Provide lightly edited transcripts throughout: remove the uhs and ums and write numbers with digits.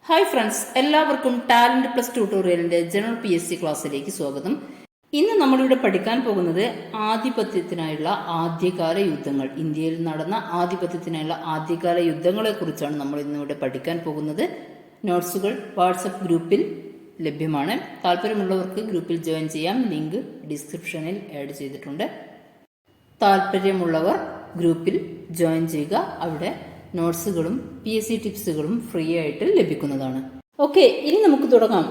Hi friends, എല്ലാവർക്കും talent plus ട്യൂട്ടോറിയലിന്റെ general PSC ക്ലാസ്സിലേക്ക് സ്വാഗതം. ഇന്ന് നമ്മളിവിടെ പഠിക്കാൻ പോകുന്നത് ആധിപത്യത്തിനായുള്ള ആദ്യകാല യുദ്ധങ്ങൾ. ഇന്ത്യയിൽ നടന്ന ആധിപത്യത്തിനായുള്ള ആദ്യകാല യുദ്ധങ്ങളെ കുറിച്ചാണ് നമ്മൾ ഇന്നിവിടെ പഠിക്കാൻ പോകുന്നത്. നോട്ട്സുകൾ വാട്സപ്പ് ഗ്രൂപ്പിൽ ലഭ്യമാണ്. താല്പര്യമുള്ളവർക്ക് ഗ്രൂപ്പിൽ ജോയിൻ ചെയ്യാം. ലിങ്ക് ഡിസ്ക്രിപ്ഷനിൽ ആഡ് ചെയ്തിട്ടുണ്ട്. താല്പര്യമുള്ളവർ ഗ്രൂപ്പിൽ ജോയിൻ ചെയ്യുക. അവിടെ നോട്ട്സുകളും PSC ടിപ്സുകളും ഫ്രീ ആയിട്ട് ലഭിക്കുന്നതാണ്. ഓക്കെ, ഇനി നമുക്ക് തുടങ്ങാം.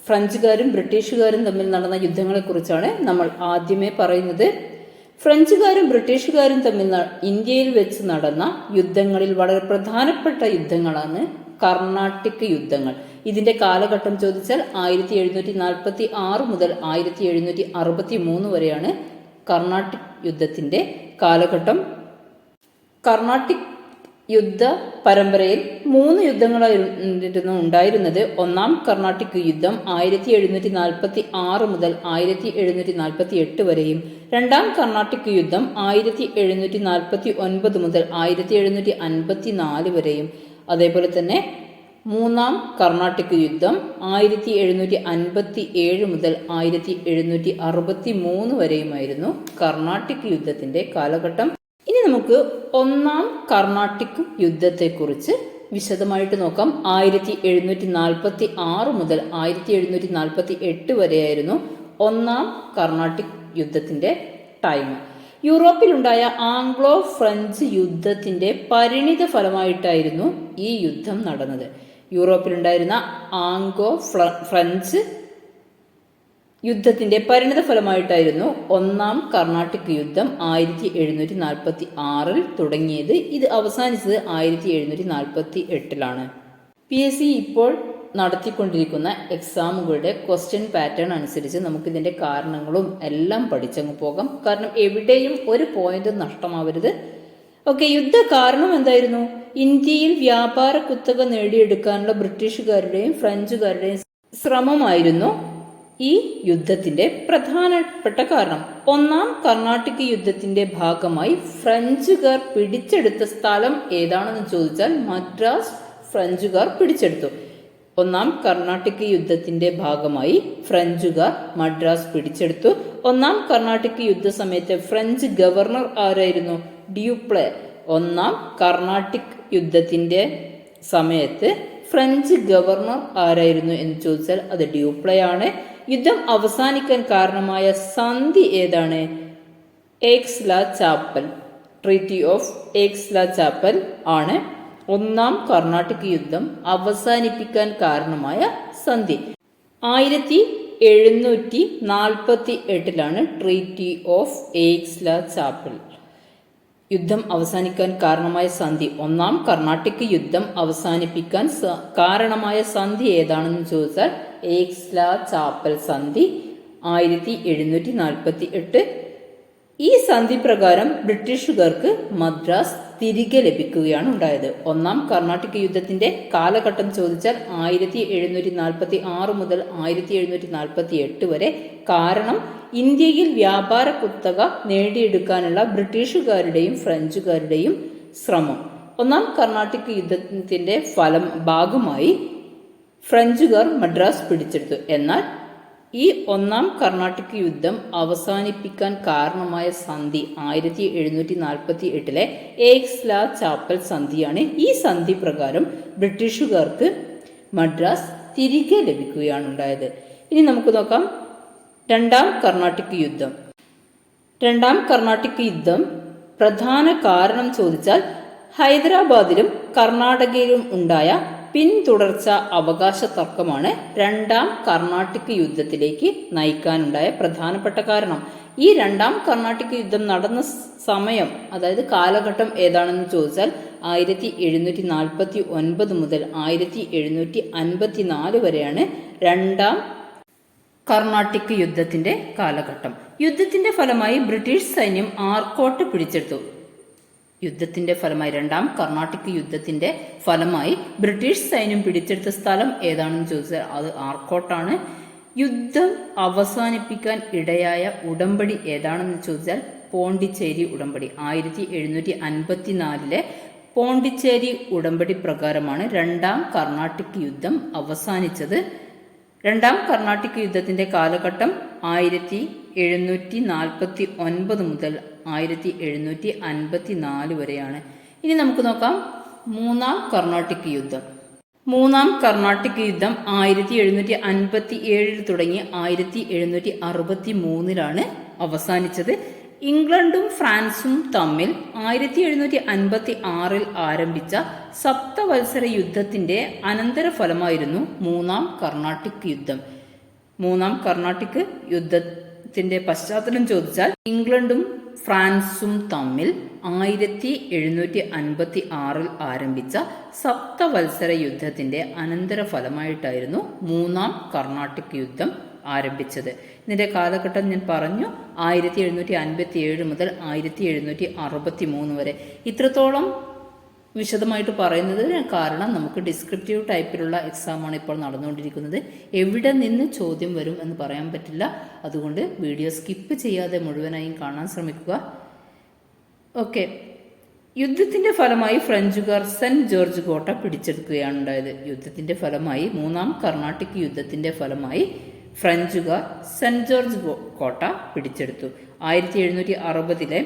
ഫ്രഞ്ചുകാരും ബ്രിട്ടീഷുകാരും തമ്മിൽ നടന്ന യുദ്ധങ്ങളെ കുറിച്ചാണ് നമ്മൾ ആദ്യമേ പറയുന്നത്. ഫ്രഞ്ചുകാരും ബ്രിട്ടീഷുകാരും തമ്മിൽ ഇന്ത്യയിൽ വെച്ച് നടന്ന യുദ്ധങ്ങളിൽ വളരെ പ്രധാനപ്പെട്ട യുദ്ധങ്ങളാണ് കർണാട്ടിക് യുദ്ധങ്ങൾ. ഇതിന്റെ കാലഘട്ടം ചോദിച്ചാൽ 1746 മുതൽ 1763 വരെയാണ് കർണാട്ടിക് യുദ്ധത്തിന്റെ കാലഘട്ടം. കർണാട്ടിക് യുദ്ധ പരമ്പരയിൽ 3 യുദ്ധങ്ങളായിരുന്നു ഉണ്ടായിരുന്നത്. ഒന്നാം കർണാട്ടിക് യുദ്ധം 1746 മുതൽ 1748 വരെയും, രണ്ടാം കർണാട്ടിക് യുദ്ധം 1749 മുതൽ 1754 വരെയും, അതേപോലെ തന്നെ മൂന്നാം കർണാട്ടിക് യുദ്ധം 1757 മുതൽ 1763 വരെയുമായിരുന്നു കർണാട്ടിക് യുദ്ധത്തിന്റെ കാലഘട്ടം. ഇനി നമുക്ക് ഒന്നാം കർണാട്ടിക് യുദ്ധത്തെക്കുറിച്ച് വിശദമായിട്ട് നോക്കാം. 1746 മുതൽ 1748 വരെയായിരുന്നു ഒന്നാം കർണാട്ടിക് യുദ്ധത്തിന്റെ ടൈം. യൂറോപ്പിലുണ്ടായ ആംഗ്ലോ ഫ്രഞ്ച് യുദ്ധത്തിന്റെ പരിണിത ഫലമായിട്ടായിരുന്നു ഈ യുദ്ധം നടന്നത്. യൂറോപ്പിലുണ്ടായിരുന്ന ആംഗ്ലോ ഫ്രഞ്ച് യുദ്ധത്തിന്റെ പരിണിത ഫലമായിട്ടായിരുന്നു ഒന്നാം കർണാട്ടിക് യുദ്ധം 1746 തുടങ്ങിയത്. ഇത് അവസാനിച്ചത് 1748 PSC ഇപ്പോൾ നടത്തിക്കൊണ്ടിരിക്കുന്ന എക്സാമുകളുടെ ക്വസ്റ്റ്യൻ പാറ്റേൺ അനുസരിച്ച് നമുക്കിതിന്റെ കാരണങ്ങളും എല്ലാം പഠിച്ചങ്ങ് പോകാം. കാരണം എവിടെയും ഒരു പോയിന്റ് നഷ്ടമാവരുത്. ഓക്കെ, യുദ്ധ കാരണം എന്തായിരുന്നു? ഇന്ത്യയിൽ വ്യാപാര കുത്തക നേടിയെടുക്കാനുള്ള ബ്രിട്ടീഷുകാരുടെയും ഫ്രഞ്ചുകാരുടെയും ശ്രമമായിരുന്നു ഈ യുദ്ധത്തിന്റെ പ്രധാനപ്പെട്ട കാരണം. ഒന്നാം കർണാട്ടിക് യുദ്ധത്തിന്റെ ഭാഗമായി ഫ്രഞ്ചുകാർ പിടിച്ചെടുത്ത സ്ഥലം ഏതാണെന്ന് ചോദിച്ചാൽ മദ്രാസ് ഫ്രഞ്ചുകാർ പിടിച്ചെടുത്തു. ഒന്നാം കർണാട്ടിക് യുദ്ധത്തിന്റെ ഭാഗമായി ഫ്രഞ്ചുകാർ മദ്രാസ് പിടിച്ചെടുത്തു. ഒന്നാം കർണാട്ടിക് യുദ്ധ സമയത്ത് ഫ്രഞ്ച് ഗവർണർ ആരായിരുന്നു? ഡ്യൂപ്ലെ. ഒന്നാം കർണാട്ടിക് യുദ്ധത്തിന്റെ സമയത്ത് ഫ്രഞ്ച് ഗവർണർ ആരായിരുന്നു എന്ന് ചോദിച്ചാൽ അത് ഡ്യൂപ്ലെ ആണ്. യുദ്ധം അവസാനിക്കാൻ കാരണമായ സന്ധി ഏതാണ്? എക്സ്-ലാ-ചാപ്പൽ, ട്രീറ്റി ഓഫ് എക്സ്-ലാ-ചാപ്പൽ ആണ് ഒന്നാം കർണാട്ടിക് യുദ്ധം അവസാനിപ്പിക്കാൻ കാരണമായ സന്ധി. 1748 ട്രീറ്റി ഓഫ് എക്സ്-ലാ-ചാപ്പൽ യുദ്ധം അവസാനിക്കാൻ കാരണമായ സന്ധി. ഒന്നാം കർണാട്ടിക് യുദ്ധം അവസാനിപ്പിക്കാൻ കാരണമായ സന്ധി ഏതാണെന്ന് ചോദിച്ചാൽ എക്സ്-ലാ-ചാപ്പൽ സന്ധി 1748. ഈ സന്ധി പ്രകാരം ബ്രിട്ടീഷുകാർക്ക് മദ്രാസ് തിരികെ ലഭിക്കുകയാണ് ഉണ്ടായത്. ഒന്നാം കർണാട്ടിക് യുദ്ധത്തിന്റെ കാലഘട്ടം ചോദിച്ചാൽ 1746 മുതൽ 1748 വരെ. കാരണം ഇന്ത്യയിൽ വ്യാപാര കുത്തക നേടിയെടുക്കാനുള്ള ബ്രിട്ടീഷുകാരുടെയും ഫ്രഞ്ചുകാരുടെയും ശ്രമം. ഒന്നാം കർണാട്ടിക് യുദ്ധത്തിന്റെ ഭാഗമായി ഫ്രഞ്ചുകാർ മദ്രാസ് പിടിച്ചെടുത്തു. എന്നാൽ ഈ ഒന്നാം കർണാട്ടിക് യുദ്ധം അവസാനിപ്പിക്കാൻ കാരണമായ സന്ധി 1748 എക്സ്-ലാ-ചാപ്പൽ സന്ധിയാണ്. ഈ സന്ധി പ്രകാരം ബ്രിട്ടീഷുകാർക്ക് മദ്രാസ് തിരികെ ലഭിക്കുകയാണ് ഉണ്ടായത്. ഇനി നമുക്ക് നോക്കാം രണ്ടാം കർണാട്ടിക് യുദ്ധം. രണ്ടാം കർണാട്ടിക് യുദ്ധം പ്രധാന കാരണം ചോദിച്ചാൽ ഹൈദരാബാദിലും കർണാടകയിലും ഉണ്ടായ പിന്തുടർച്ച അവകാശ തർക്കമാണ് രണ്ടാം കർണാട്ടിക് യുദ്ധത്തിലേക്ക് നയിക്കാനുണ്ടായ പ്രധാനപ്പെട്ട കാരണം. ഈ രണ്ടാം കർണാട്ടിക് യുദ്ധം നടന്ന സമയം, അതായത് കാലഘട്ടം ഏതാണെന്ന് ചോദിച്ചാൽ 1749 മുതൽ 1754 വരെയാണ് രണ്ടാം കർണാട്ടിക് യുദ്ധത്തിന്റെ കാലഘട്ടം. യുദ്ധത്തിന്റെ ഫലമായി ബ്രിട്ടീഷ് സൈന്യം ആർക്കോട്ട് പിടിച്ചെടുത്തു. യുദ്ധത്തിന്റെ ഫലമായി രണ്ടാം കർണാട്ടിക് യുദ്ധത്തിന്റെ ഫലമായി ബ്രിട്ടീഷ് സൈന്യം പിടിച്ചെടുത്ത സ്ഥലം ഏതാണെന്ന് ചോദിച്ചാൽ അത് ആർക്കോട്ടാണ്. യുദ്ധം അവസാനിപ്പിക്കാൻ ഇടയായ ഉടമ്പടി ഏതാണെന്ന് ചോദിച്ചാൽ പോണ്ടിച്ചേരി ഉടമ്പടി. 1754 പോണ്ടിച്ചേരി ഉടമ്പടി പ്രകാരമാണ് രണ്ടാം കർണാട്ടിക് യുദ്ധം അവസാനിച്ചത്. രണ്ടാം കർണാട്ടിക് യുദ്ധത്തിന്റെ കാലഘട്ടം 1749 മുതൽ 1754 വരെയാണ്. ഇനി നമുക്ക് നോക്കാം മൂന്നാം കർണാട്ടിക് യുദ്ധം. മൂന്നാം കർണാട്ടിക് യുദ്ധം 1757 തുടങ്ങി 1763 അവസാനിച്ചത്. ഇംഗ്ലണ്ടും ഫ്രാൻസും തമ്മിൽ 1756 ആരംഭിച്ച സപ്തവത്സര യുദ്ധത്തിന്റെ അനന്തരഫലമായിരുന്നു മൂന്നാം കർണാട്ടിക് യുദ്ധം. മൂന്നാം കർണാട്ടിക് യുദ്ധത്തിന്റെ പശ്ചാത്തലം ചോദിച്ചാൽ ഇംഗ്ലണ്ടും ഫ്രാൻസും തമ്മിൽ 1756 ആരംഭിച്ച സപ്തവത്സര യുദ്ധത്തിന്റെ അനന്തരഫലമായിട്ടായിരുന്നു മൂന്നാം കർണാട്ടിക് യുദ്ധം ആരംഭിച്ചത്. ഇതിന്റെ കാലഘട്ടം ഞാൻ പറഞ്ഞു, 1757 മുതൽ 1763 വരെ. ഇത്രത്തോളം വിശദമായിട്ട് പറയുന്നത് കാരണം നമുക്ക് ഡിസ്ക്രിപ്റ്റീവ് ടൈപ്പിലുള്ള എക്സാമാണ് ഇപ്പോൾ നടന്നുകൊണ്ടിരിക്കുന്നത്. എവിടെ നിന്ന് ചോദ്യം വരും എന്ന് പറയാൻ പറ്റില്ല. അതുകൊണ്ട് വീഡിയോ സ്കിപ്പ് ചെയ്യാതെ മുഴുവനായും കാണാൻ ശ്രമിക്കുക. ഓക്കെ, യുദ്ധത്തിന്റെ ഫലമായി ഫ്രഞ്ചുകാർ സെന്റ് ജോർജ് കോട്ട പിടിച്ചെടുക്കുകയാണ് ഉണ്ടായത്. യുദ്ധത്തിന്റെ ഫലമായി മൂന്നാം കർണാട്ടിക് യുദ്ധത്തിന്റെ ഫലമായി ഫ്രഞ്ചുകാർ സെന്റ് ജോർജ് കോട്ട പിടിച്ചെടുത്തു. 1760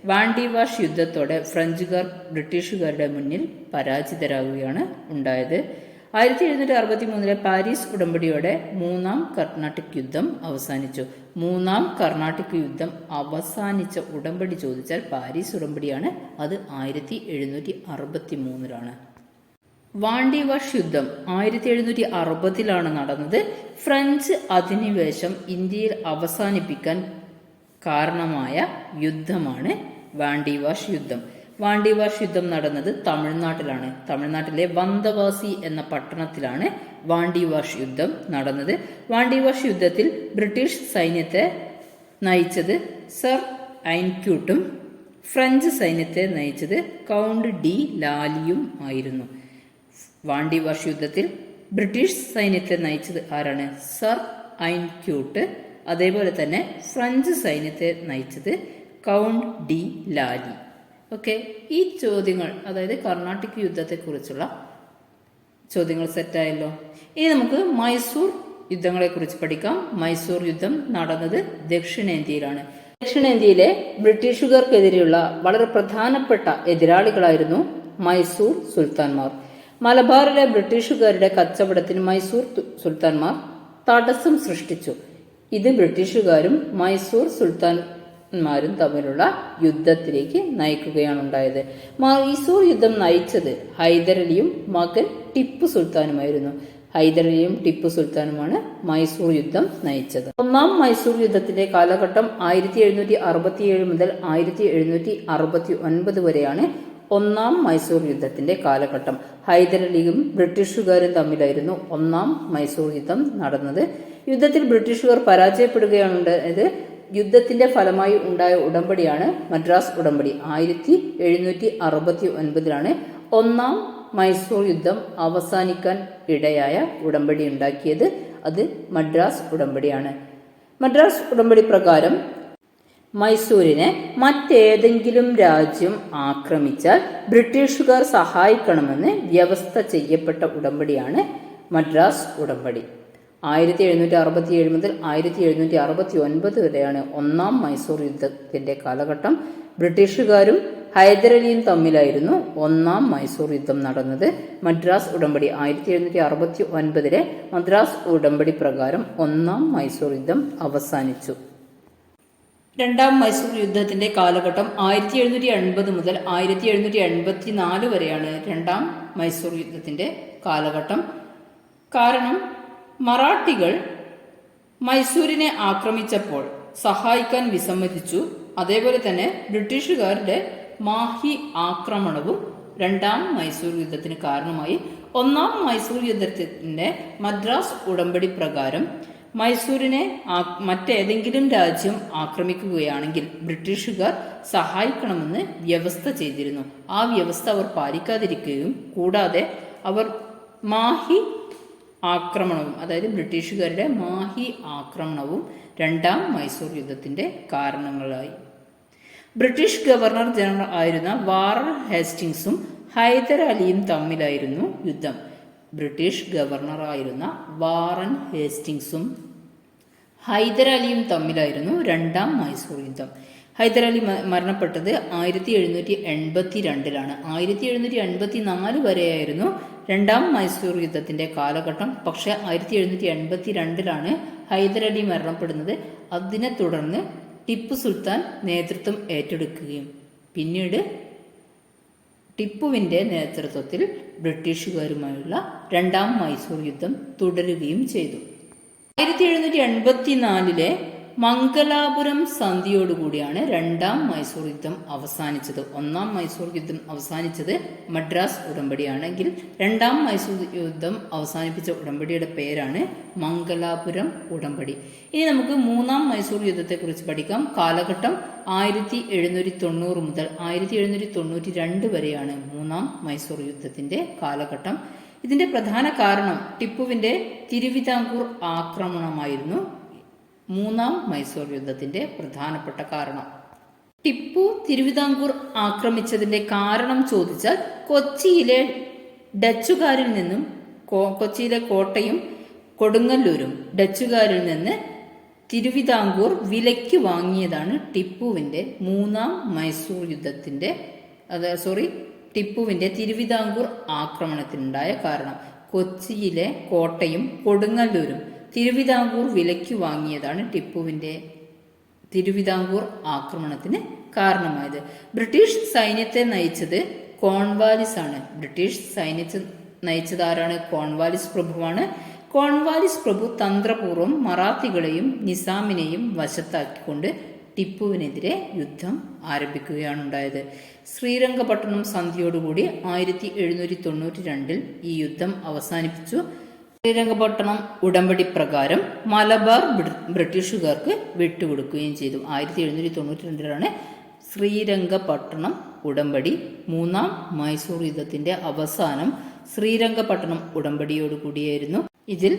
വാണ്ടിവാഷ് യുദ്ധത്തോടെ ഫ്രഞ്ചുകാർ ബ്രിട്ടീഷുകാരുടെ മുന്നിൽ പരാജിതരാകുകയാണ് ഉണ്ടായത്. 1763 പാരീസ് ഉടമ്പടിയോടെ മൂന്നാം കർണാട്ടിക് യുദ്ധം അവസാനിച്ചു. മൂന്നാം കർണാട്ടിക് യുദ്ധം അവസാനിച്ച ഉടമ്പടി ചോദിച്ചാൽ പാരീസ് ഉടമ്പടിയാണ്. അത് 1763 വാണ്ടിവാഷ് യുദ്ധം 1760 നടന്നത്. ഫ്രഞ്ച് അധിനിവേശം ഇന്ത്യയിൽ അവസാനിപ്പിക്കാൻ കാരണമായ യുദ്ധമാണ് വാണ്ടിവാഷ് യുദ്ധം. വാണ്ടിവാഷ് യുദ്ധം നടന്നത് തമിഴ്നാട്ടിലാണ്. തമിഴ്നാട്ടിലെ വന്തവാസി എന്ന പട്ടണത്തിലാണ് വാണ്ടിവാഷ് യുദ്ധം നടന്നത്. വാണ്ടിവാഷ് യുദ്ധത്തിൽ ബ്രിട്ടീഷ് സൈന്യത്തെ നയിച്ചത് സർ ഐൻക്യൂട്ടും ഫ്രഞ്ച് സൈന്യത്തെ നയിച്ചത് കൗണ്ട് ഡി ലാലിയും ആയിരുന്നു. വാണ്ടിവാഷ് യുദ്ധത്തിൽ ബ്രിട്ടീഷ് സൈന്യത്തെ നയിച്ചത് ആരാണ്? സർ ഐൻക്യൂട്ട്. അതേപോലെ തന്നെ ഫ്രഞ്ച് സൈന്യത്തെ നയിച്ചത് കൗണ്ട് ഡി ലാലി. ഓക്കെ, ഈ ചോദ്യങ്ങൾ, അതായത് കർണാട്ടിക് യുദ്ധത്തെക്കുറിച്ചുള്ള ചോദ്യങ്ങൾ സെറ്റായല്ലോ. ഇനി നമുക്ക് മൈസൂർ യുദ്ധങ്ങളെക്കുറിച്ച് പഠിക്കാം. മൈസൂർ യുദ്ധം നടന്നത് ദക്ഷിണേന്ത്യയിലാണ്. ദക്ഷിണേന്ത്യയിലെ ബ്രിട്ടീഷുകാർക്കെതിരെയുള്ള വളരെ പ്രധാനപ്പെട്ട എതിരാളികളായിരുന്നു മൈസൂർ സുൽത്താൻമാർ. മലബാറിലെ ബ്രിട്ടീഷുകാരുടെ കച്ചവടത്തിന് മൈസൂർ സുൽത്താൻമാർ തടസ്സം സൃഷ്ടിച്ചു. ഇത് ബ്രിട്ടീഷുകാരും മൈസൂർ സുൽത്താൻമാരും തമ്മിലുള്ള യുദ്ധത്തിലേക്ക് നയിക്കുകയാണ് ഉണ്ടായത്. മൈസൂർ യുദ്ധം നയിച്ചത് ഹൈദരലിയും മകൻ ടിപ്പു സുൽത്താനുമായിരുന്നു. ഹൈദരലിയും ടിപ്പു സുൽത്താനുമാണ് മൈസൂർ യുദ്ധം നയിച്ചത്. ഒന്നാം മൈസൂർ യുദ്ധത്തിന്റെ കാലഘട്ടം 1767 മുതൽ 1769 വരെയാണ് ഒന്നാം മൈസൂർ യുദ്ധത്തിന്റെ കാലഘട്ടം. ഹൈദരലിയും ബ്രിട്ടീഷുകാരും തമ്മിലായിരുന്നു ഒന്നാം മൈസൂർ യുദ്ധം നടന്നത്. യുദ്ധത്തിൽ ബ്രിട്ടീഷുകാർ പരാജയപ്പെടുകയാണ് ഉണ്ടായത്. യുദ്ധത്തിന്റെ ഫലമായി ഉണ്ടായ ഉടമ്പടിയാണ് മദ്രാസ് ഉടമ്പടി. 1769 ഒന്നാം മൈസൂർ യുദ്ധം അവസാനിക്കാൻ ഇടയായ ഉടമ്പടി ഉണ്ടാക്കിയത്. അത് മദ്രാസ് ഉടമ്പടിയാണ്. മദ്രാസ് ഉടമ്പടി പ്രകാരം മൈസൂരിനെ മറ്റേതെങ്കിലും രാജ്യം ആക്രമിച്ചാൽ ബ്രിട്ടീഷുകാർ സഹായിക്കണമെന്ന് വ്യവസ്ഥ ചെയ്യപ്പെട്ട ഉടമ്പടിയാണ് മദ്രാസ് ഉടമ്പടി. 1767 മുതൽ 1769 വരെയാണ് ഒന്നാം മൈസൂർ യുദ്ധത്തിന്റെ കാലഘട്ടം. ബ്രിട്ടീഷുകാരും ഹൈദരലിയും തമ്മിലായിരുന്നു ഒന്നാം മൈസൂർ യുദ്ധം നടന്നത്. മദ്രാസ് ഉടമ്പടി 1769 മദ്രാസ് ഉടമ്പടി പ്രകാരം ഒന്നാം മൈസൂർ യുദ്ധം അവസാനിച്ചു. രണ്ടാം മൈസൂർ യുദ്ധത്തിന്റെ കാലഘട്ടം 1780 മുതൽ 1784 വരെയാണ് രണ്ടാം മൈസൂർ യുദ്ധത്തിന്റെ കാലഘട്ടം. കാരണം മറാഠികൾ മൈസൂരിനെ ആക്രമിച്ചപ്പോൾ സഹായിക്കാൻ വിസമ്മതിച്ചു. അതേപോലെ തന്നെ ബ്രിട്ടീഷുകാരുടെ മാഹി ആക്രമണവും രണ്ടാം മൈസൂർ യുദ്ധത്തിന് കാരണമായി. ഒന്നാം മൈസൂർ യുദ്ധത്തിന്റെ മദ്രാസ് ഉടമ്പടി പ്രകാരം മൈസൂരിനെ മറ്റേതെങ്കിലും രാജ്യം ആക്രമിക്കുകയാണെങ്കിൽ ബ്രിട്ടീഷുകാർ സഹായിക്കണമെന്ന് വ്യവസ്ഥ ചെയ്തിരുന്നു. ആ വ്യവസ്ഥ അവർ പാലിക്കാതിരിക്കുകയും കൂടാതെ അവർ മാഹി ആക്രമണവും, അതായത് ബ്രിട്ടീഷുകാരുടെ മാഹി ആക്രമണവും രണ്ടാം മൈസൂർ യുദ്ധത്തിന്റെ കാരണങ്ങളായി. ബ്രിട്ടീഷ് ഗവർണർ ജനറൽ ആയിരുന്ന വാറൻ ഹേസ്റ്റിങ്സും ഹൈദരാലിയും തമ്മിലായിരുന്നു യുദ്ധം. ബ്രിട്ടീഷ് ഗവർണറായിരുന്ന വാറൻ ഹേസ്റ്റിങ്സും ഹൈദരാലിയും തമ്മിലായിരുന്നു രണ്ടാം മൈസൂർ യുദ്ധം. ഹൈദരാലി മരണപ്പെട്ടത് 1782-ലാണ്. 1784 വരെയായിരുന്നു രണ്ടാം മൈസൂർ യുദ്ധത്തിന്റെ കാലഘട്ടം. പക്ഷെ 1782-ലാണ് ഹൈദരാലി മരണപ്പെടുന്നത്. അതിനെ തുടർന്ന് ടിപ്പു സുൽത്താൻ നേതൃത്വം ഏറ്റെടുക്കുകയും പിന്നീട് ടിപ്പുവിന്റെ നേതൃത്വത്തിൽ ബ്രിട്ടീഷുകാരുമായുള്ള രണ്ടാം മൈസൂർ യുദ്ധം തുടരുകയും ചെയ്തു. 1784 മംഗലാപുരം സന്ധിയോടുകൂടിയാണ് രണ്ടാം മൈസൂർ യുദ്ധം അവസാനിച്ചത്. ഒന്നാം മൈസൂർ യുദ്ധം അവസാനിച്ചത് മദ്രാസ് ഉടമ്പടിയാണെങ്കിൽ രണ്ടാം മൈസൂർ യുദ്ധം അവസാനിപ്പിച്ച ഉടമ്പടിയുടെ പേരാണ് മംഗലാപുരം ഉടമ്പടി. ഇനി നമുക്ക് മൂന്നാം മൈസൂർ യുദ്ധത്തെക്കുറിച്ച് പഠിക്കാം. കാലഘട്ടം 1790 മുതൽ 1792 വരെയാണ് മൂന്നാം മൈസൂർ യുദ്ധത്തിന്റെ കാലഘട്ടം. ഇതിന്റെ പ്രധാന കാരണം ടിപ്പുവിന്റെ തിരുവിതാംകൂർ ആക്രമണമായിരുന്നു മൂന്നാം മൈസൂർ യുദ്ധത്തിന്റെ പ്രധാനപ്പെട്ട കാരണം. ടിപ്പു തിരുവിതാംകൂർ ആക്രമിച്ചതിന്റെ കാരണം ചോദിച്ചാൽ കൊച്ചിയിലെ ഡച്ചുകാരിൽ നിന്നും കൊച്ചിയിലെ കോട്ടയും കൊടുങ്ങല്ലൂരും ഡച്ചുകാരിൽ നിന്ന് തിരുവിതാംകൂർ വിലയ്ക്ക് വാങ്ങിയതാണ് ടിപ്പുവിന്റെ മൂന്നാം മൈസൂർ യുദ്ധത്തിന്റെ ടിപ്പുവിന്റെ തിരുവിതാംകൂർ ആക്രമണത്തിനുണ്ടായ കാരണം. കൊച്ചിയിലെ കോട്ടയും കൊടുങ്ങല്ലൂരും തിരുവിതാംകൂർ വിലയ്ക്ക് വാങ്ങിയതാണ് ടിപ്പുവിന്റെ തിരുവിതാംകൂർ ആക്രമണത്തിന് കാരണമായത്. ബ്രിട്ടീഷ് സൈന്യത്തെ നയിച്ചത് കോൺവാലിസ് ആണ്. ബ്രിട്ടീഷ് സൈന്യത്തെ നയിച്ചത് ആരാണ്? കോൺവാലിസ് പ്രഭുവാണ്. കോൺവാലിസ് പ്രഭു തന്ത്രപൂർവ്വം മറാത്തികളെയും നിസാമിനെയും വശത്താക്കിക്കൊണ്ട് ടിപ്പുവിനെതിരെ യുദ്ധം ആരംഭിക്കുകയാണ് ഉണ്ടായത്. ശ്രീരംഗപട്ടണം സന്ധിയോടുകൂടി 1792 ഈ യുദ്ധം അവസാനിപ്പിച്ചു. ശ്രീരംഗപട്ടണം ഉടമ്പടി പ്രകാരം മലബാർ ബ്രിട്ടീഷുകാർക്ക് വിട്ടുകൊടുക്കുകയും ചെയ്തു. 1792 ശ്രീരംഗപട്ടണം ഉടമ്പടി. മൂന്നാം മൈസൂർ യുദ്ധത്തിന്റെ അവസാനം ശ്രീരംഗപട്ടണം ഉടമ്പടിയോടുകൂടിയായിരുന്നു. ഇതിൽ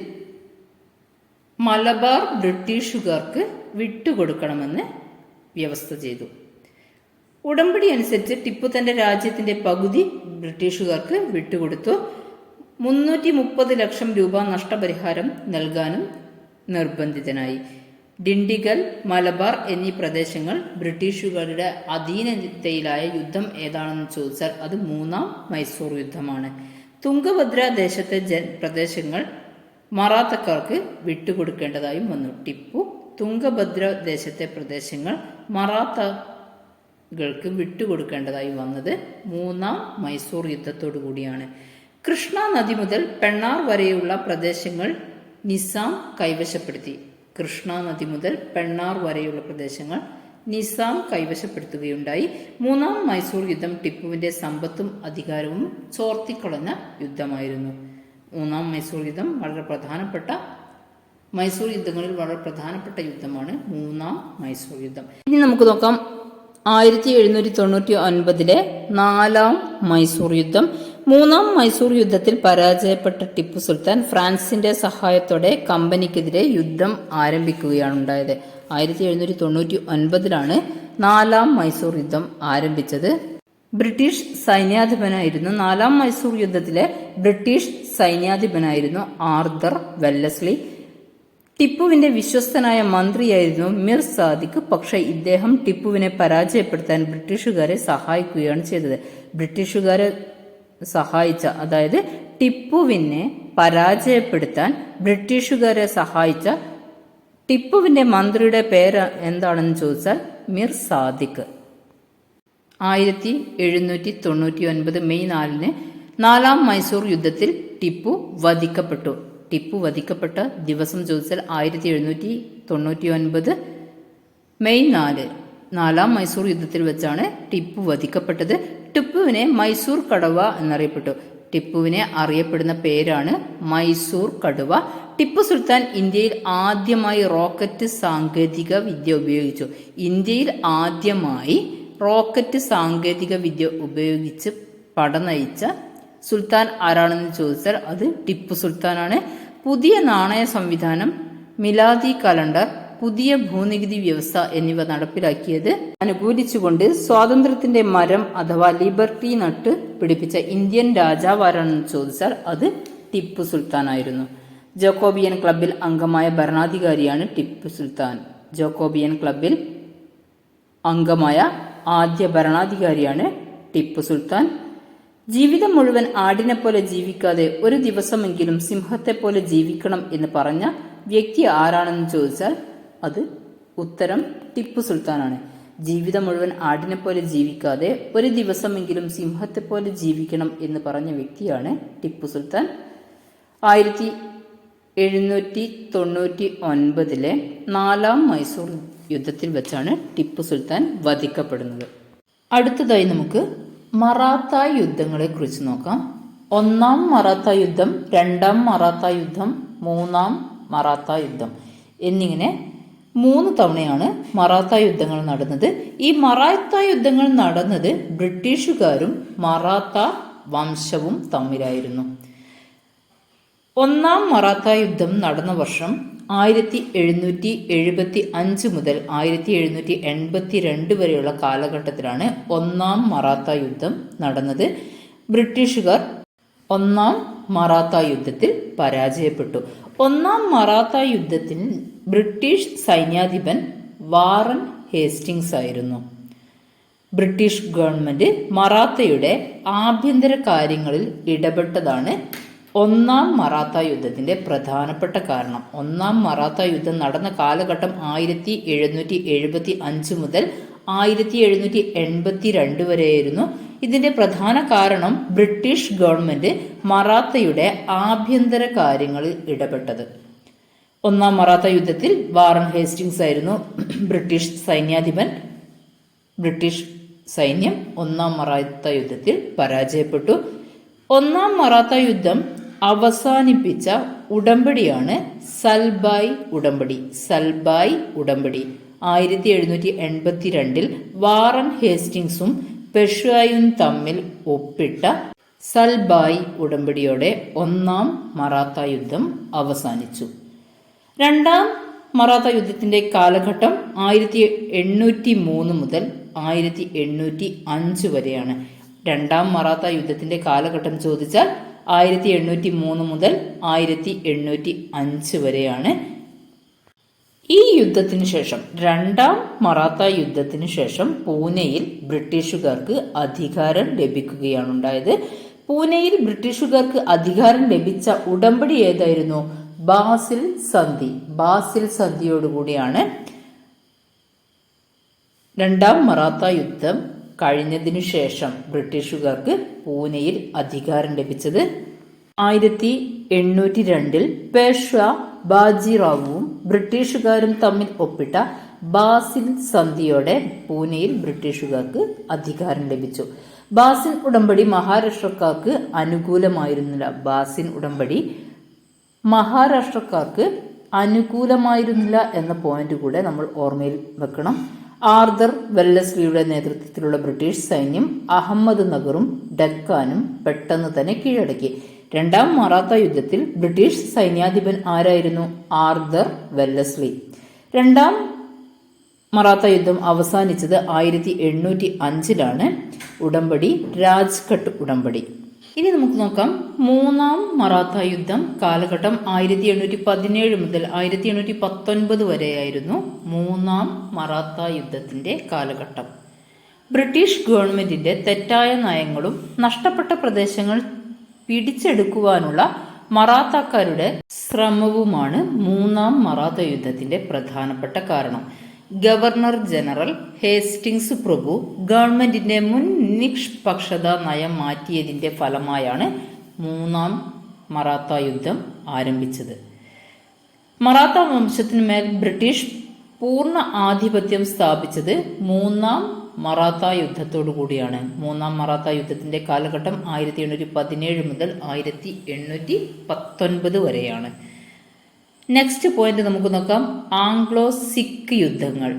മലബാർ ബ്രിട്ടീഷുകാർക്ക് വിട്ടുകൊടുക്കണമെന്ന് വ്യവസ്ഥ ചെയ്തു. ഉടമ്പടി അനുസരിച്ച് ടിപ്പു തന്റെ രാജ്യത്തിന്റെ പകുതി ബ്രിട്ടീഷുകാർക്ക് വിട്ടുകൊടുത്തു. 330 ലക്ഷം രൂപ നഷ്ടപരിഹാരം നൽകാനും നിർബന്ധിതനായി. ഡിണ്ടിഗൽ, മലബാർ എന്നീ പ്രദേശങ്ങൾ ബ്രിട്ടീഷുകാരുടെ അധീനതയിലായ യുദ്ധം ഏതാണെന്ന് ചോദിച്ചാൽ അത് മൂന്നാം മൈസൂർ യുദ്ധമാണ്. തുംഗഭദ്ര ദേശത്തെ പ്രദേശങ്ങൾ മറാത്തക്കാർക്ക് വിട്ടുകൊടുക്കേണ്ടതായും വന്നു. ടിപ്പു തുംഗഭദ്ര ദേശത്തെ പ്രദേശങ്ങൾ മറാത്തകൾക്ക് വിട്ടുകൊടുക്കേണ്ടതായി വന്നത് മൂന്നാം മൈസൂർ യുദ്ധത്തോടു കൂടിയാണ്. കൃഷ്ണ നദി മുതൽ പെണ്ണാർ വരെയുള്ള പ്രദേശങ്ങൾ നിസാം കൈവശപ്പെടുത്തി. കൃഷ്ണ നദി മുതൽ പെണ്ണാർ വരെയുള്ള പ്രദേശങ്ങൾ നിസാം കൈവശപ്പെടുത്തുകയുണ്ടായി. മൂന്നാം മൈസൂർ യുദ്ധം ടിപ്പുവിന്റെ സമ്പത്തും അധികാരവും ചോർത്തിക്കളഞ്ഞ യുദ്ധമായിരുന്നു. മൂന്നാം മൈസൂർ യുദ്ധം മൈസൂർ യുദ്ധങ്ങളിൽ വളരെ പ്രധാനപ്പെട്ട യുദ്ധമാണ് മൂന്നാം മൈസൂർ യുദ്ധം. ഇനി നമുക്ക് നോക്കാം 1799 നാലാം മൈസൂർ യുദ്ധം. മൂന്നാം മൈസൂർ യുദ്ധത്തിൽ പരാജയപ്പെട്ട ടിപ്പു സുൽത്താൻ ഫ്രാൻസിന്റെ സഹായത്തോടെ കമ്പനിക്കെതിരെ യുദ്ധം ആരംഭിക്കുകയാണ് ഉണ്ടായത്. 1799 നാലാം മൈസൂർ യുദ്ധം ആരംഭിച്ചത്. ബ്രിട്ടീഷ് സൈന്യാധിപനായിരുന്നു നാലാം മൈസൂർ യുദ്ധത്തിലെ ബ്രിട്ടീഷ് സൈന്യാധിപനായിരുന്നു ആർതർ വെല്ലസ്ലി. ടിപ്പുവിന്റെ വിശ്വസ്തനായ മന്ത്രിയായിരുന്നു മിർ സാദിഖ്. പക്ഷെ ഇദ്ദേഹം ടിപ്പുവിനെ പരാജയപ്പെടുത്താൻ ബ്രിട്ടീഷുകാരെ സഹായിക്കുകയാണ് ചെയ്തത്. ബ്രിട്ടീഷുകാരെ സഹായിച്ച, അതായത് ടിപ്പുവിനെ പരാജയപ്പെടുത്താൻ ബ്രിട്ടീഷുകാരെ സഹായിച്ച ടിപ്പുവിന്റെ മന്ത്രിയുടെ പേര് എന്താണെന്ന് ചോദിച്ചാൽ മിർ സാദിഖ്. 1799 മെയ് 4 നാലാം മൈസൂർ യുദ്ധത്തിൽ ടിപ്പു വധിക്കപ്പെട്ടു. ടിപ്പു വധിക്കപ്പെട്ട ദിവസം ചോദിച്ചാൽ 1799 മെയ് 4 നാലാം മൈസൂർ യുദ്ധത്തിൽ വെച്ചാണ് ടിപ്പു വധിക്കപ്പെട്ടത്. ടിപ്പുവിനെ മൈസൂർ കടുവ എന്നറിയപ്പെട്ടു. ടിപ്പുവിനെ അറിയപ്പെടുന്ന പേരാണ് മൈസൂർ കടുവ. ടിപ്പു സുൽത്താൻ ഇന്ത്യയിൽ ആദ്യമായി റോക്കറ്റ് സാങ്കേതിക വിദ്യ ഉപയോഗിച്ചു. ഇന്ത്യയിൽ ആദ്യമായി റോക്കറ്റ് സാങ്കേതിക വിദ്യ ഉപയോഗിച്ച് പടനയിച്ച സുൽത്താൻ ആരാണെന്ന് ചോദിച്ചാൽ അത് ടിപ്പു സുൽത്താനാണ്. പുതിയ നാണയ സംവിധാനം, മിലാദി കലണ്ടർ, പുതിയ ഭൂനികുതി വ്യവസ്ഥ എന്നിവ നടപ്പിലാക്കിയത് അനുകൂലിച്ചുകൊണ്ട് സ്വാതന്ത്ര്യത്തിന്റെ മരം അഥവാ ലിബർട്ടി നട്ട് പിടിപ്പിച്ച ഇന്ത്യൻ രാജാവ് ആരാണെന്ന് ചോദിച്ചാൽ അത് ടിപ്പു സുൽത്താൻ ആയിരുന്നു. ജക്കോബിയൻ ക്ലബിൽ അംഗമായ ഭരണാധികാരിയാണ് ടിപ്പു സുൽത്താൻ. ജക്കോബിയൻ ക്ലബിൽ അംഗമായ ആദ്യ ഭരണാധികാരിയാണ് ടിപ്പു സുൽത്താൻ. ജീവിതം മുഴുവൻ ആടിനെ പോലെ ജീവിക്കാതെ ഒരു ദിവസമെങ്കിലും സിംഹത്തെ പോലെ ജീവിക്കണം എന്ന് പറഞ്ഞ വ്യക്തി ആരാണെന്ന് ചോദിച്ചാൽ അത് ഉത്തരം ടിപ്പു സുൽത്താനാണ്. ജീവിതം മുഴുവൻ ആടിനെ പോലെ ജീവിക്കാതെ ഒരു ദിവസമെങ്കിലും സിംഹത്തെ പോലെ ജീവിക്കണം എന്ന് പറഞ്ഞ വ്യക്തിയാണ് ടിപ്പു സുൽത്താൻ. 1799 4ാം മൈസൂർ യുദ്ധത്തിൽ വെച്ചാണ് ടിപ്പു സുൽത്താൻ വധിക്കപ്പെടുന്നത്. അടുത്തതായി നമുക്ക് മറാത്ത യുദ്ധങ്ങളെ കുറിച്ച് നോക്കാം. 1ാം മറാത്ത യുദ്ധം, 2ാം മറാത്ത യുദ്ധം, 3ാം മറാത്ത യുദ്ധം എന്നിങ്ങനെ 3 തവണയാണ് മറാത്ത യുദ്ധങ്ങൾ നടന്നത്. ഈ മറാത്ത യുദ്ധങ്ങൾ നടന്നത് ബ്രിട്ടീഷുകാരും മറാത്ത വംശവും തമ്മിലായിരുന്നു. 1ാം മറാത്ത യുദ്ധം നടന്ന വർഷം 1775 മുതൽ 1782 വരെയുള്ള കാലഘട്ടത്തിലാണ് 1ാം മറാത്ത യുദ്ധം നടന്നത്. ബ്രിട്ടീഷുകാർ 1ാം മറാത്ത യുദ്ധത്തിൽ പരാജയപ്പെട്ടു. 1ാം മറാത്ത യുദ്ധത്തിൽ ബ്രിട്ടീഷ് സൈന്യാധിപൻ വാറൻ ഹേസ്റ്റിങ്സ് ആയിരുന്നു. ബ്രിട്ടീഷ് ഗവൺമെന്റ് മറാത്തയുടെ ആഭ്യന്തര കാര്യങ്ങളിൽ ഇടപെട്ടതാണ് 1ാം മറാത്ത യുദ്ധത്തിന്റെ പ്രധാനപ്പെട്ട കാരണം. 1ാം മറാത്ത യുദ്ധം നടന്ന കാലഘട്ടം 1775 മുതൽ 1782 വരെയായിരുന്നു. ഇതിന്റെ പ്രധാന കാരണം ബ്രിട്ടീഷ് ഗവൺമെന്റ് മറാത്തയുടെ ആഭ്യന്തര കാര്യങ്ങളിൽ ഇടപെട്ടത്. 1ാം മറാത്ത യുദ്ധത്തിൽ വാറൻ ഹേസ്റ്റിങ്സ് ആയിരുന്നു ബ്രിട്ടീഷ് സൈന്യാധിപൻ. ബ്രിട്ടീഷ് സൈന്യം 1ാം മറാത്ത യുദ്ധത്തിൽ പരാജയപ്പെട്ടു. 1ാം മറാത്ത യുദ്ധം അവസാനിപ്പിച്ച ഉടമ്പടിയാണ് സൽബായ് ഉടമ്പടി. സൽബായ് ഉടമ്പടി 1782 വാറൻ ഹേസ്റ്റിങ്സും പെഷ്വായും തമ്മിൽ ഒപ്പിട്ട സൽബായ് ഉടമ്പടിയോടെ 1ാം മറാത്ത യുദ്ധം അവസാനിച്ചു. 2ാം മറാത്ത യുദ്ധത്തിന്റെ കാലഘട്ടം 1803 മുതൽ 1805 വരെയാണ്. 2ാം മറാത്ത യുദ്ധത്തിന്റെ കാലഘട്ടം ചോദിച്ചാൽ 1803 മുതൽ 1805 വരെയാണ്. ഈ യുദ്ധത്തിന് ശേഷം 2ാം മറാത്ത യുദ്ധത്തിന് ശേഷം പൂനെയിൽ ബ്രിട്ടീഷുകാർക്ക് അധികാരം ലഭിക്കുകയാണ് ഉണ്ടായത്. പൂനെയിൽ ബ്രിട്ടീഷുകാർക്ക് അധികാരം ലഭിച്ച ഉടമ്പടി ഏതായിരുന്നു? ബാസിൽ സന്ധി. ബാസിൽ സന്ധിയോടുകൂടിയാണ് 2ാം മറാത്ത യുദ്ധം കഴിഞ്ഞതിനു ശേഷം ബ്രിട്ടീഷുകാർക്ക് പൂനെയിൽ അധികാരം ലഭിച്ചത്. 1802 പേഷ്വാ ബാജിറാവുവും ബ്രിട്ടീഷുകാരും തമ്മിൽ ഒപ്പിട്ട ബാസിൽ സന്ധിയോടെ പൂനെയിൽ ബ്രിട്ടീഷുകാർക്ക് അധികാരം ലഭിച്ചു. ബാസിൽ ഉടമ്പടി മഹാരാഷ്ട്രക്കാർക്ക് അനുകൂലമായിരുന്നില്ല. ബാസിൽ ഉടമ്പടി മഹാരാഷ്ട്രക്കാർക്ക് അനുകൂലമായിരുന്നില്ല എന്ന പോയിന്റ് കൂടെ നമ്മൾ ഓർമ്മയിൽ വെക്കണം. ആർതർ വെല്ലസ്ലിയുടെ നേതൃത്വത്തിലുള്ള ബ്രിട്ടീഷ് സൈന്യം അഹമ്മദ് നഗറും ഡക്കാനും പെട്ടെന്ന് തന്നെ കീഴടക്കി. 2ാം മറാത്ത യുദ്ധത്തിൽ ബ്രിട്ടീഷ് സൈന്യാധിപൻ ആരായിരുന്നു? Arthur Wellesley. 2ാം മറാത്ത യുദ്ധം അവസാനിച്ചത് 1805 ഉടമ്പടി രാജ്ഘട്ട് ഉടമ്പടി. ഇനി നമുക്ക് നോക്കാം 3ാം മറാത്ത യുദ്ധം കാലഘട്ടം 1817 മുതൽ 1819 വരെയായിരുന്നു 3ാം മറാത്ത യുദ്ധത്തിന്റെ കാലഘട്ടം. ബ്രിട്ടീഷ് ഗവൺമെന്റിന്റെ തെറ്റായ നയങ്ങളും നഷ്ടപ്പെട്ട പ്രദേശങ്ങൾ പിടിച്ചെടുക്കുവാനുള്ള മറാത്താക്കാരുടെ ശ്രമവുമാണ് 3ാം മറാത്ത യുദ്ധത്തിന്റെ പ്രധാനപ്പെട്ട കാരണം. ഗവർണർ ജനറൽ ഹേസ്റ്റിങ്സ് പ്രഭു ഗവൺമെന്റിന്റെ മുൻ നിഷ്പക്ഷത നയം മാറ്റിയതിന്റെ ഫലമായാണ് 3ാം മറാത്ത യുദ്ധം ആരംഭിച്ചത്. മറാത്ത വംശത്തിനുമേൽ ബ്രിട്ടീഷ് പൂർണ്ണ ആധിപത്യം സ്ഥാപിച്ചത് 3ാം മറാത്ത യുദ്ധത്തോടു കൂടിയാണ്. 3ാം മറാത്ത യുദ്ധത്തിന്റെ കാലഘട്ടം 1817 മുതൽ 1819 വരെയാണ്. നെക്സ്റ്റ് പോയിന്റ് നമുക്ക് നോക്കാം. ആംഗ്ലോ സിഖ് യുദ്ധങ്ങൾ.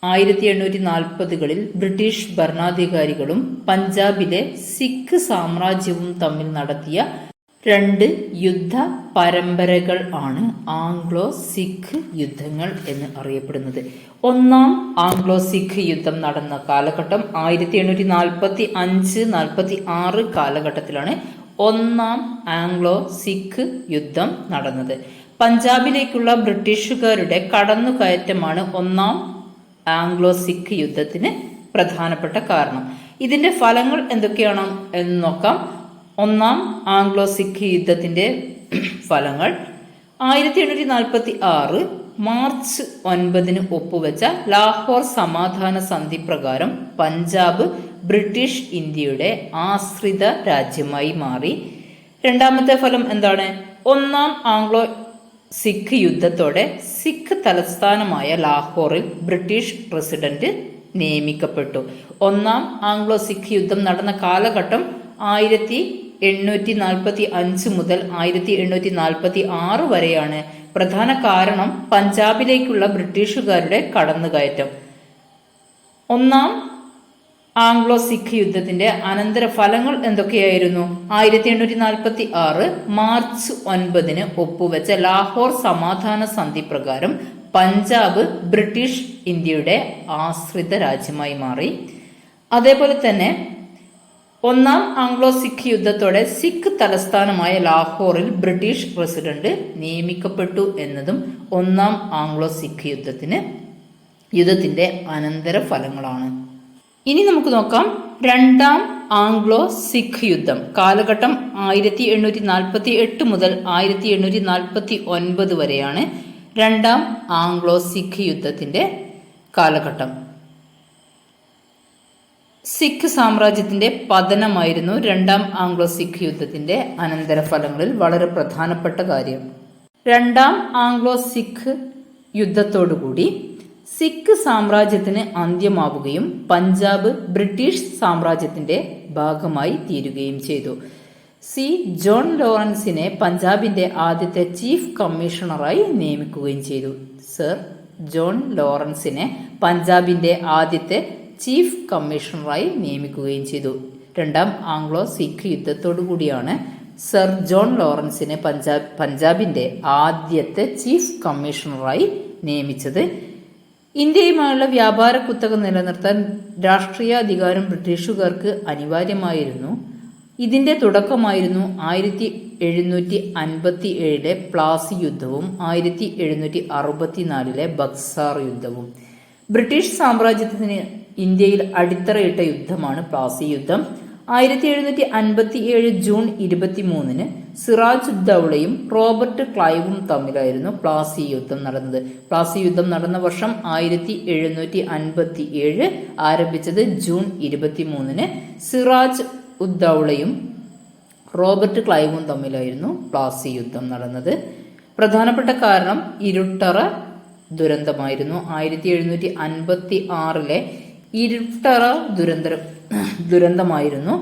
1840കളിൽ ബ്രിട്ടീഷ് ഭരണാധികാരികളും പഞ്ചാബിലെ സിഖ് സാമ്രാജ്യവും തമ്മിൽ നടത്തിയ 2 യുദ്ധ പരമ്പരകൾ ആണ് ആംഗ്ലോ സിഖ് യുദ്ധങ്ങൾ എന്ന് അറിയപ്പെടുന്നത്. ഒന്നാം ആംഗ്ലോ സിഖ് യുദ്ധം നടന്ന കാലഘട്ടം 1845-46 കാലഘട്ടത്തിലാണ് ഒന്നാം ആംഗ്ലോ സിഖ് യുദ്ധം നടന്നത്. പഞ്ചാബിലേക്കുള്ള ബ്രിട്ടീഷുകാരുടെ കടന്നുകയറ്റമാണ് ഒന്നാം ആംഗ്ലോ സിഖ് യുദ്ധത്തിന് പ്രധാനപ്പെട്ട കാരണം. ഇതിന്റെ ഫലങ്ങൾ എന്തൊക്കെയാണ് എന്ന് നോക്കാം. ഒന്നാം ആംഗ്ലോ സിഖ് യുദ്ധത്തിന്റെ ഫലങ്ങൾ 1846 മാർച്ച് 9 ഒപ്പുവെച്ച ലാഹോർ സമാധാന സന്ധി പ്രകാരം പഞ്ചാബ് ബ്രിട്ടീഷ് ഇന്ത്യയുടെ ആശ്രിത രാജ്യമായി മാറി. രണ്ടാമത്തെ ഫലം എന്താണ്? ഒന്നാം ആംഗ്ലോ സിഖ് യുദ്ധത്തോടെ സിഖ് തലസ്ഥാനമായ ലാഹോറിൽ ബ്രിട്ടീഷ് പ്രസിഡന്റ് നിയമിക്കപ്പെട്ടു. ഒന്നാം ആംഗ്ലോ സിഖ് യുദ്ധം നടന്ന കാലഘട്ടം 1845 മുതൽ 1846 വരെയാണ്. പ്രധാന കാരണം പഞ്ചാബിലേക്കുള്ള ബ്രിട്ടീഷുകാരുടെ കടന്നുകയറ്റം. ഒന്നാം ആംഗ്ലോ സിഖ് യുദ്ധത്തിന്റെ അനന്തര ഫലങ്ങൾ എന്തൊക്കെയായിരുന്നു? 1846 മാർച്ച് 9 ഒപ്പുവെച്ച ലാഹോർ സമാധാന സന്ധി പ്രകാരം പഞ്ചാബ് ബ്രിട്ടീഷ് ഇന്ത്യയുടെ ആശ്രിത രാജ്യമായി മാറി. അതേപോലെ തന്നെ ഒന്നാം ആംഗ്ലോ സിഖ് യുദ്ധത്തോടെ സിഖ് തലസ്ഥാനമായ ലാഹോറിൽ ബ്രിട്ടീഷ് പ്രസിഡന്റ് നിയമിക്കപ്പെട്ടു എന്നതും ഒന്നാം ആംഗ്ലോ സിഖ് യുദ്ധത്തിന്റെ അനന്തര ഫലങ്ങളാണ്. ഇനി നമുക്ക് നോക്കാം രണ്ടാം ആംഗ്ലോ സിഖ് യുദ്ധം. കാലഘട്ടം 1848 മുതൽ 1849 വരെയാണ് രണ്ടാം ആംഗ്ലോ സിഖ് യുദ്ധത്തിന്റെ കാലഘട്ടം. സിഖ് സാമ്രാജ്യത്തിന്റെ പതനമായിരുന്നു രണ്ടാം ആംഗ്ലോ സിഖ് യുദ്ധത്തിന്റെ അനന്തരഫലങ്ങളിൽ വളരെ പ്രധാനപ്പെട്ട കാര്യം. രണ്ടാം ആംഗ്ലോ സിഖ് യുദ്ധത്തോടുകൂടി സിഖ് സാമ്രാജ്യത്തിന് അന്ത്യമാവുകയും പഞ്ചാബ് ബ്രിട്ടീഷ് സാമ്രാജ്യത്തിന്റെ ഭാഗമായി തീരുകയും ചെയ്തു. സി ജോൺ ലോറൻസിനെ പഞ്ചാബിന്റെ ആദ്യത്തെ ചീഫ് കമ്മീഷണറായി നിയമിക്കുകയും ചെയ്തു. സർ ജോൺ ലോറൻസിനെ പഞ്ചാബിന്റെ ആദ്യത്തെ ചീഫ് കമ്മീഷണറായി നിയമിക്കുകയും ചെയ്തു. രണ്ടാം ആംഗ്ലോ സിഖ് യുദ്ധത്തോടു കൂടിയാണ് സർ ജോൺ ലോറൻസിനെ പഞ്ചാബിന്റെ ആദ്യത്തെ ചീഫ് കമ്മീഷണറായി നിയമിച്ചത്. ഇന്ത്യയുമായുള്ള വ്യാപാര കുത്തക നിലനിർത്താൻ രാഷ്ട്രീയ അധികാരം ബ്രിട്ടീഷുകാർക്ക് അനിവാര്യമായിരുന്നു. ഇതിന്റെ തുടക്കമായിരുന്നു 1757 പ്ലാസി യുദ്ധവും 1764 ബക്സാർ യുദ്ധവും. ബ്രിട്ടീഷ് സാമ്രാജ്യത്തിന് ഇന്ത്യയിൽ അടിത്തറയിട്ട യുദ്ധമാണ് പ്ലാസി യുദ്ധം. 1757 ജൂൺ 23 സിറാജ് ഉദ്ദൗളയും റോബർട്ട് ക്ലൈവും തമ്മിലായിരുന്നു പ്ലാസി യുദ്ധം നടന്നത്. പ്ലാസി യുദ്ധം നടന്ന വർഷം 1757, ആരംഭിച്ചത് ജൂൺ 23. സിറാജ് ഉദ്ദൗളയും റോബർട്ട് ക്ലൈവും തമ്മിലായിരുന്നു പ്ലാസി യുദ്ധം നടന്നത്. പ്രധാനപ്പെട്ട കാരണം ഇരുട്ടറ ദുരന്തമായിരുന്നു. 1756 ഇരുട്ടറ ദുരന്തമായിരുന്നു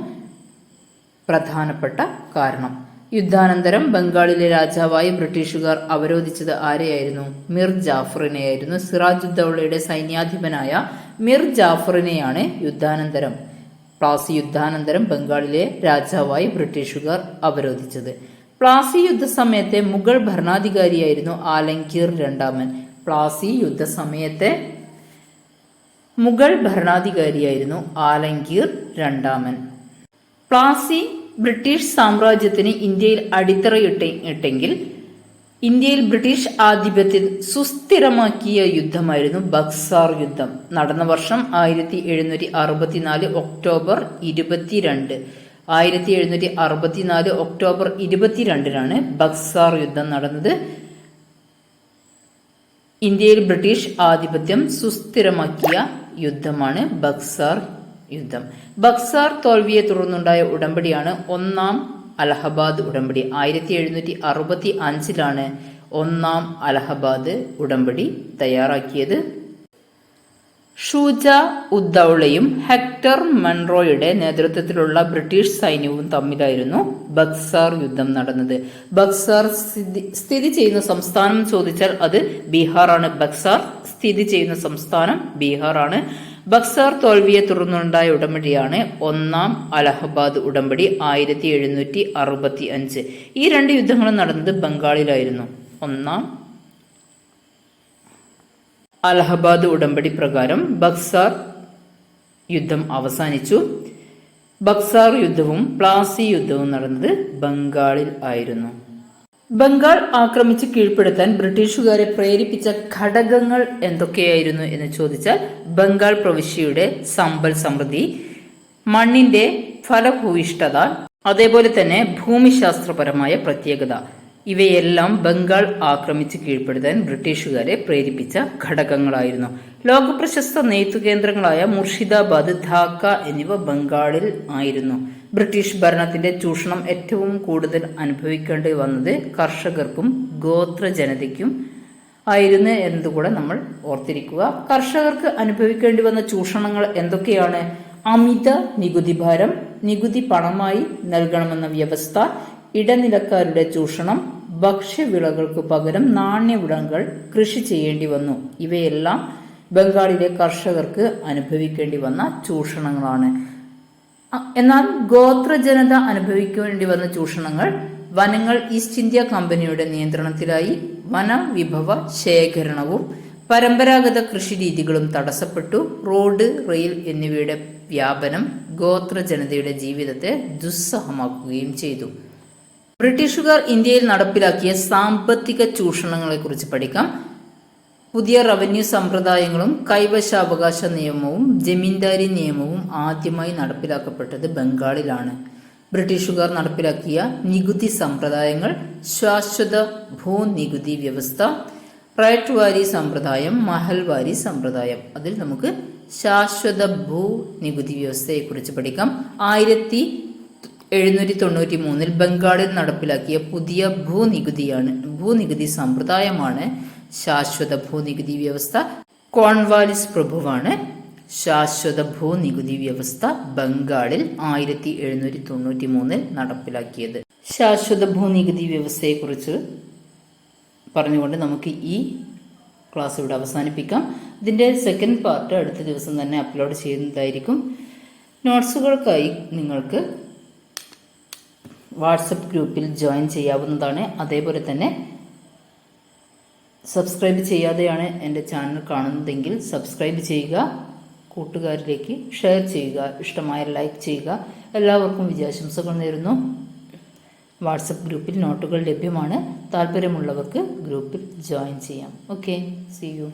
പ്രധാനപ്പെട്ട കാരണം. യുദ്ധാനന്തരം ബംഗാളിലെ രാജാവായി ബ്രിട്ടീഷുകാർ അവരോധിച്ചത് ആരെയായിരുന്നു? മിർ ജാഫറിനെയായിരുന്നു. സിറാജ് ഉദ്ദൗളയുടെ സൈന്യാധിപനായ മിർ ജാഫറിനെയാണ് പ്ലാസി യുദ്ധാനന്തരം ബംഗാളിലെ രാജാവായി ബ്രിട്ടീഷുകാർ അവരോധിച്ചത്. പ്ലാസി യുദ്ധസമയത്തെ മുഗൾ ഭരണാധികാരിയായിരുന്നു ആലംഗീർ രണ്ടാമൻ. പ്ലാസി യുദ്ധസമയത്തെ മുഗൾ ഭരണാധികാരിയായിരുന്നു ആലംഗീർ രണ്ടാമൻ. പ്ലാസി ബ്രിട്ടീഷ് സാമ്രാജ്യത്തിന് ഇന്ത്യയിൽ അടിത്തറയിട്ടെങ്കിൽ ഇന്ത്യയിൽ ബ്രിട്ടീഷ് ആധിപത്യം സുസ്ഥിരമാക്കിയ യുദ്ധമായിരുന്നു ബക്സാർ യുദ്ധം. നടന്ന വർഷം 1764 ഒക്ടോബർ 22. 1764 ഒക്ടോബർ 22 ബക്സാർ യുദ്ധം നടന്നത്. ഇന്ത്യയിൽ ബ്രിട്ടീഷ് ആധിപത്യം സുസ്ഥിരമാക്കിയ യുദ്ധമാണ് ബക്സാർ യുദ്ധം. ബക്സാർ തോൽവിയെ തുടർന്നുണ്ടായ ഉടമ്പടിയാണ് ഒന്നാം അലഹബാദ് ഉടമ്പടി. 1765 ഒന്നാം അലഹബാദ് ഉടമ്പടി തയ്യാറാക്കിയത്. ഷൂജ ഉദ്ദൗളയും ഹെക്ടർ മൺറോയുടെ നേതൃത്വത്തിലുള്ള ബ്രിട്ടീഷ് സൈന്യവും തമ്മിലായിരുന്നു ബക്സാർ യുദ്ധം നടന്നത്. ബക്സാർ സ്ഥിതി ചെയ്യുന്ന സംസ്ഥാനം ചോദിച്ചാൽ അത് ബീഹാറാണ്. ബക്സാർ സ്ഥിതി ചെയ്യുന്ന സംസ്ഥാനം ബീഹാറാണ്. ബക്സാർ തോൽവിയെ തുടർന്നുണ്ടായ ഉടമ്പടിയാണ് ഒന്നാം അലഹബാദ് ഉടമ്പടി 1765. ഈ രണ്ട് യുദ്ധങ്ങളും നടന്നത് ബംഗാളിലായിരുന്നു. ഒന്നാം അലഹബാദ് ഉടമ്പടി പ്രകാരം ബക്സാർ യുദ്ധം അവസാനിച്ചു. ബക്സാർ യുദ്ധവും പ്ലാസി യുദ്ധവും നടന്നത് ബംഗാളിൽ ആയിരുന്നു. ബംഗാൾ ആക്രമിച്ച് കീഴ്പ്പെടുത്താൻ ബ്രിട്ടീഷുകാരെ പ്രേരിപ്പിച്ച ഘടകങ്ങൾ എന്തൊക്കെയായിരുന്നു എന്ന് ചോദിച്ചാൽ, ബംഗാൾ പ്രവിശ്യയുടെ സമ്പൽ സമൃദ്ധി, മണ്ണിന്റെ ഫലഭൂയിഷ്ഠത, അതേപോലെ തന്നെ ഭൂമിശാസ്ത്രപരമായ പ്രത്യേകത, ഇവയെല്ലാം ബംഗാൾ ആക്രമിച്ച് കീഴ്പ്പെടുത്താൻ ബ്രിട്ടീഷുകാരെ പ്രേരിപ്പിച്ച ഘടകങ്ങളായിരുന്നു. ലോകപ്രശസ്ത നെയ്ത്തുകേന്ദ്രങ്ങളായ മുർഷിദാബാദ്, ധാക്ക എന്നിവ ബംഗാളിൽ ആയിരുന്നു. ബ്രിട്ടീഷ് ഭരണത്തിന്റെ ചൂഷണം ഏറ്റവും കൂടുതൽ അനുഭവിക്കേണ്ടി വന്നത് കർഷകർക്കും ഗോത്ര ജനതയ്ക്കും ആയിരുന്നു എന്നതുകൂടെ നമ്മൾ ഓർത്തിരിക്കുക. കർഷകർക്ക് അനുഭവിക്കേണ്ടി വന്ന ചൂഷണങ്ങൾ എന്തൊക്കെയാണ്? അമിത നികുതി ഭാരം, നികുതി പണമായി നൽകണമെന്ന വ്യവസ്ഥ, ഇടനിലക്കാരുടെ ചൂഷണം, ഭക്ഷ്യവിളകൾക്ക് പകരം നാണ്യവിളകൾ കൃഷി ചെയ്യേണ്ടി വന്നു. ഇവയെല്ലാം ബംഗാളിലെ കർഷകർക്ക് അനുഭവിക്കേണ്ടി വന്ന ചൂഷണങ്ങളാണ്. എന്നാൽ ഗോത്ര ജനത അനുഭവിക്കേണ്ടി വന്ന ചൂഷണങ്ങൾ, വനങ്ങൾ ഈസ്റ്റ് ഇന്ത്യ കമ്പനിയുടെ നിയന്ത്രണത്തിലായി, വനവിഭവ ശേഖരണവും പരമ്പരാഗത കൃഷിരീതികളും തടസ്സപ്പെട്ടു, റോഡ്, റെയിൽ എന്നിവയുടെ വ്യാപനം ഗോത്ര ജനതയുടെ ജീവിതത്തെ ദുസ്സഹമാക്കുകയും ചെയ്തു. ബ്രിട്ടീഷുകാർ ഇന്ത്യയിൽ നടപ്പിലാക്കിയ സാമ്പത്തിക ചൂഷണങ്ങളെക്കുറിച്ച് പഠിക്കാം. പുതിയ റവന്യൂ സമ്പ്രദായങ്ങളും കൈവശാവകാശ നിയമവും ജമീന്ദാരി നിയമവും ആദ്യമായി നടപ്പിലാക്കപ്പെട്ടത് ബംഗാളിലാണ്. ബ്രിട്ടീഷുകാർ നടപ്പിലാക്കിയ നികുതി സമ്പ്രദായങ്ങൾ: ശാശ്വത ഭൂനികുതി വ്യവസ്ഥ, റൈറ്റ് വാരി സമ്പ്രദായം, മഹൽവാരി സമ്പ്രദായം. അതിൽ നമുക്ക് ശാശ്വത ഭൂനികുതി വ്യവസ്ഥയെക്കുറിച്ച് പഠിക്കാം. 1793 ബംഗാളിൽ നടപ്പിലാക്കിയ പുതിയ ഭൂനികുതി സമ്പ്രദായമാണ് ശാശ്വത ഭൂനികുതി വ്യവസ്ഥ. കോൺവാലിസ് പ്രഭുവാണ് ശാശ്വത ഭൂനികുതി വ്യവസ്ഥ ബംഗാളിൽ 1793 നടപ്പിലാക്കിയത്. ശാശ്വത ഭൂനികുതി വ്യവസ്ഥയെക്കുറിച്ച് പറഞ്ഞുകൊണ്ട് നമുക്ക് ഈ ക്ലാസ് ഇവിടെ അവസാനിപ്പിക്കാം. ഇതിൻ്റെ സെക്കൻഡ് പാർട്ട് അടുത്ത ദിവസം തന്നെ അപ്ലോഡ് ചെയ്യുന്നതായിരിക്കും. നോട്ട്സുകൾക്കായി നിങ്ങൾക്ക് വാട്സപ്പ് ഗ്രൂപ്പിൽ ജോയിൻ ചെയ്യാവുന്നതാണ്. അതേപോലെ തന്നെ സബ്സ്ക്രൈബ് ചെയ്യാതെയാണ് എൻ്റെ ചാനൽ കാണുന്നതെങ്കിൽ സബ്സ്ക്രൈബ് ചെയ്യുക, കൂട്ടുകാരിലേക്ക് ഷെയർ ചെയ്യുക, ഇഷ്ടമായ ലൈക്ക് ചെയ്യുക. എല്ലാവർക്കും വിജയാശംസകൾ നേരുന്നു. വാട്സപ്പ് ഗ്രൂപ്പിൽ നോട്ടുകൾ ലഭ്യമാണ്. താല്പര്യമുള്ളവർക്ക് ഗ്രൂപ്പിൽ ജോയിൻ ചെയ്യാം. Okay, see U.